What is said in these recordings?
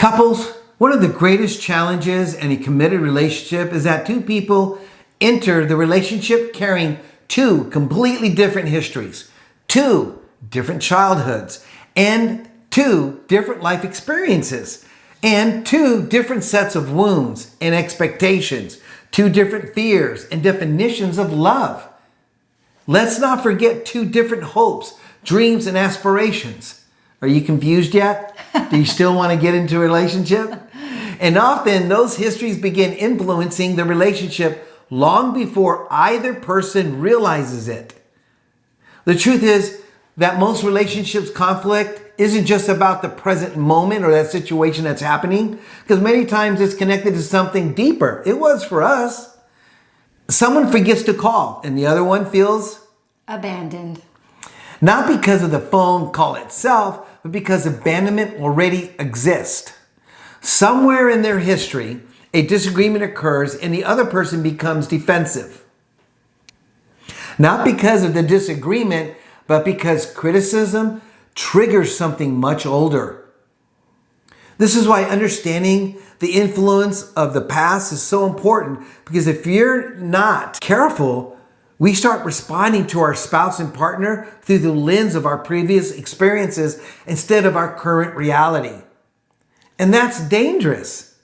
Couples, one of the greatest challenges in a committed relationship is that two people enter the relationship carrying two completely different histories, two different childhoods, and two different life experiences, and two different sets of wounds and expectations, two different fears and definitions of love. Let's not forget two different hopes, dreams, and aspirations. Are you confused yet? Do you still want to get into a relationship? And often those histories begin influencing the relationship long before either person realizes it. The truth is that most relationships conflict isn't just about the present moment or that situation that's happening, because many times it's connected to something deeper. It was for us. Someone forgets to call and the other one feels abandoned. Not because of the phone call itself, but because abandonment already exists. Somewhere in their history, a disagreement occurs and the other person becomes defensive. Not because of the disagreement, but because criticism triggers something much older. This is why understanding the influence of the past is so important, because if you're not careful, we start responding to our spouse and partner through the lens of our previous experiences instead of our current reality. And that's dangerous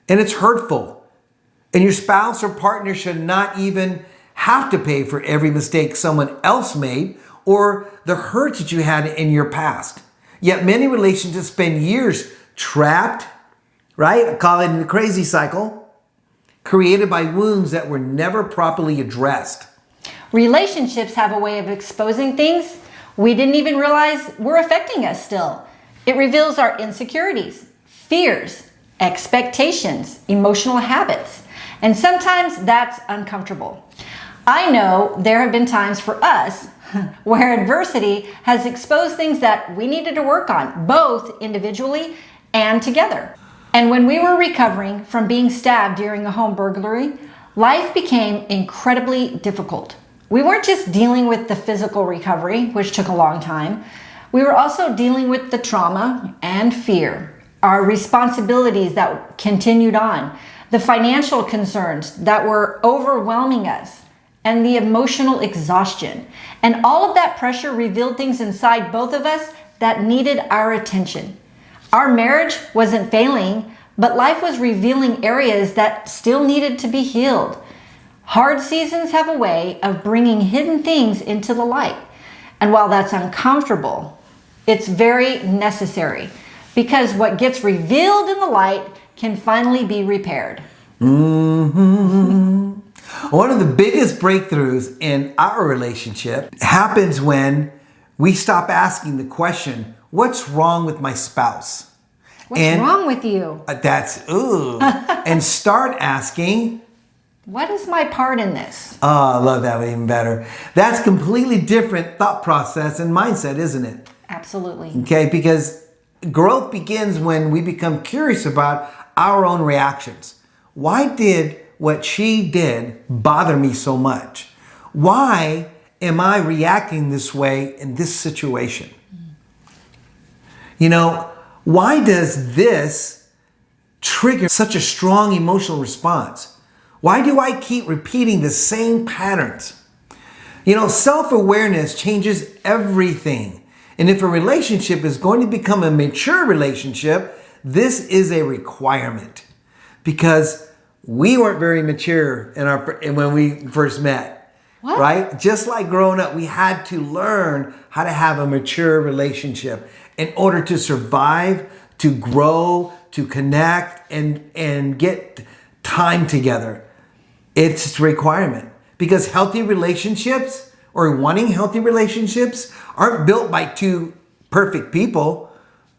and it's hurtful. And your spouse or partner should not even have to pay for every mistake someone else made or the hurt that you had in your past. Yet many relationships spend years trapped, right? I call it the crazy cycle, created by wounds that were never properly addressed. Relationships have a way of exposing things we didn't even realize were affecting us still. It reveals our insecurities, fears, expectations, emotional habits, and sometimes that's uncomfortable. I know there have been times for us where adversity has exposed things that we needed to work on, both individually and together. And when we were recovering from being stabbed during a home burglary, life became incredibly difficult. We weren't just dealing with the physical recovery, which took a long time. We were also dealing with the trauma and fear, our responsibilities that continued on, the financial concerns that were overwhelming us, and the emotional exhaustion. And all of that pressure revealed things inside both of us that needed our attention. Our marriage wasn't failing, but life was revealing areas that still needed to be healed. Hard seasons have a way of bringing hidden things into the light. And while that's uncomfortable, it's very necessary, because what gets revealed in the light can finally be repaired. Mm-hmm. One of the biggest breakthroughs in our relationship happens when we stop asking the question, what's wrong with my spouse? What's wrong with you? And start asking, what is my part in this? Oh, I love that even better. That's completely different thought process and mindset, isn't it? Absolutely. Okay, because growth begins when we become curious about our own reactions. Why did what she did bother me so much? Why am I reacting this way in this situation? You know, why does this trigger such a strong emotional response? Why do I keep repeating the same patterns? You know, self-awareness changes everything. And if a relationship is going to become a mature relationship, this is a requirement, because we weren't very mature when we first met. What? Right? Just like growing up, we had to learn how to have a mature relationship in order to survive, to grow, to connect, and get time together. It's a requirement, because healthy relationships, or wanting healthy relationships, aren't built by two perfect people.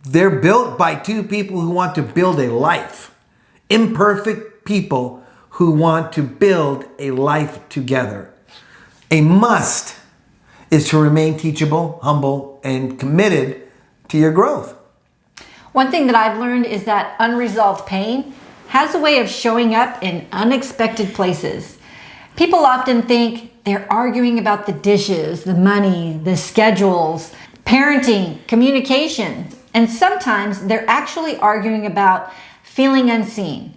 They're built by two people who want to build a life. Imperfect people who want to build a life together. A must is to remain teachable, humble, and committed to your growth. One thing that I've learned is that unresolved pain has a way of showing up in unexpected places. People often think they're arguing about the dishes, the money, the schedules, parenting, communication. And sometimes they're actually arguing about feeling unseen,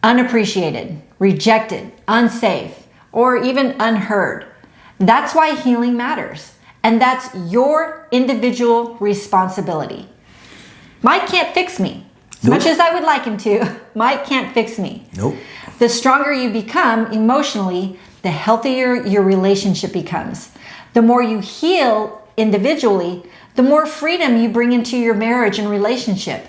unappreciated, rejected, unsafe, or even unheard. That's why healing matters. And that's your individual responsibility. Mike can't fix me. As much as I would like him to, Mike can't fix me. Nope. The stronger you become emotionally, the healthier your relationship becomes. The more you heal individually, the more freedom you bring into your marriage and relationship.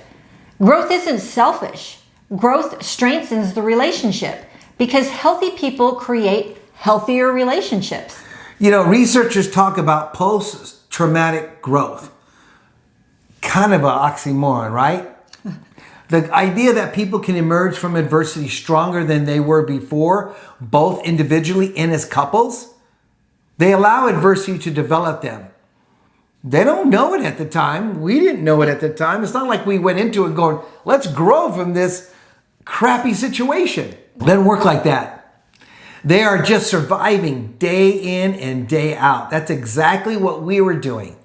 Growth isn't selfish. Growth strengthens the relationship because healthy people create healthier relationships. You know, researchers talk about post-traumatic growth. Kind of an oxymoron, right? The idea that people can emerge from adversity stronger than they were before, both individually and as couples. They allow adversity to develop them. They don't know it at the time. We didn't know it at the time. It's not like we went into it going, let's grow from this crappy situation. It doesn't work like that. They are just surviving day in and day out. That's exactly what we were doing.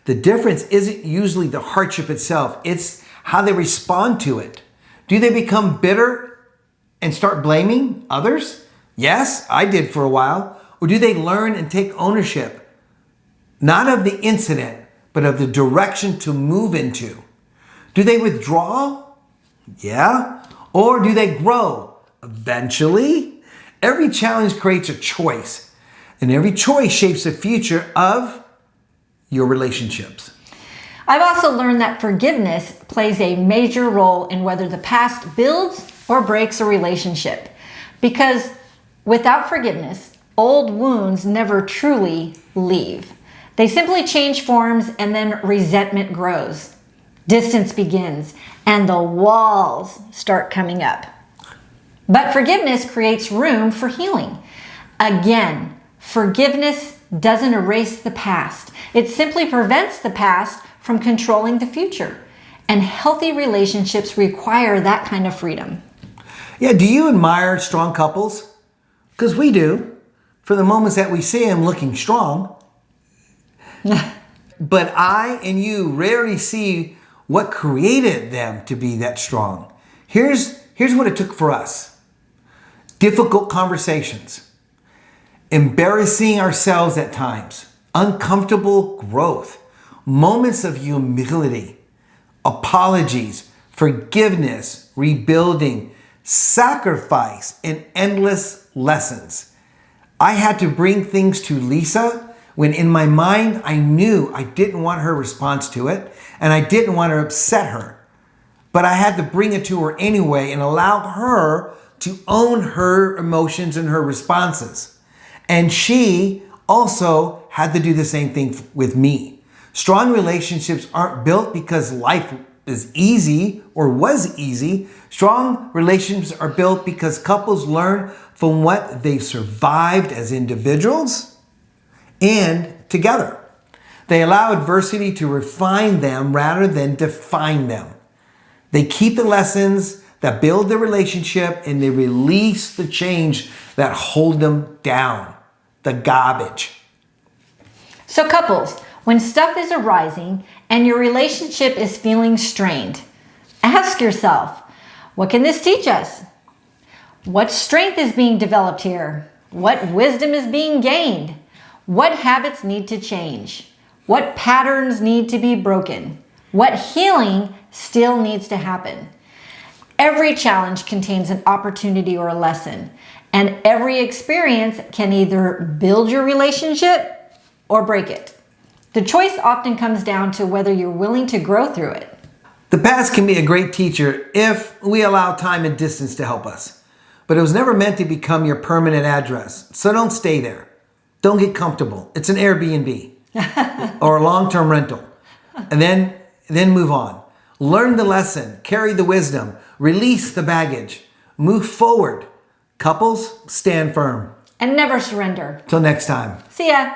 The difference isn't usually the hardship itself. It's how they respond to it. Do they become bitter and start blaming others? Yes, I did for a while. Or do they learn and take ownership? Not of the incident, but of the direction to move into. Do they withdraw? Yeah. Or do they grow? Eventually. Every challenge creates a choice, and every choice shapes the future of your relationships. I've also learned that forgiveness plays a major role in whether the past builds or breaks a relationship. Because without forgiveness, old wounds never truly leave. They simply change forms and then resentment grows. Distance begins and the walls start coming up. But forgiveness creates room for healing. Again, forgiveness doesn't erase the past. It simply prevents the past from controlling the future. And healthy relationships require that kind of freedom. Yeah, do you admire strong couples? Because we do. For the moments that we see them looking strong. But I and you rarely see what created them to be that strong. Here's what it took for us. Difficult conversations. Embarrassing ourselves at times. Uncomfortable growth. Moments of humility. Apologies. Forgiveness. Rebuilding. Sacrifice. And endless lessons. I had to bring things to Lisa when in my mind I knew I didn't want her response to it and I didn't want to upset her. But I had to bring it to her anyway and allow her to own her emotions and her responses. And she also had to do the same thing with me. Strong relationships aren't built because life is easy or was easy. Strong relationships are built because couples learn from what they've survived as individuals and together. They allow adversity to refine them rather than define them. They keep the lessons that build the relationship and they release the change that hold them down. The garbage. So couples, when stuff is arising and your relationship is feeling strained, ask yourself, what can this teach us? What strength is being developed here? What wisdom is being gained? What habits need to change? What patterns need to be broken? What healing still needs to happen? Every challenge contains an opportunity or a lesson, and every experience can either build your relationship or break it. The choice often comes down to whether you're willing to grow through it. The past can be a great teacher if we allow time and distance to help us. But it was never meant to become your permanent address. So don't stay there. Don't get comfortable. It's an Airbnb or a long-term rental. And then move on. Learn the lesson, carry the wisdom, release the baggage, move forward. Couples, stand firm. And never surrender. Till next time. See ya.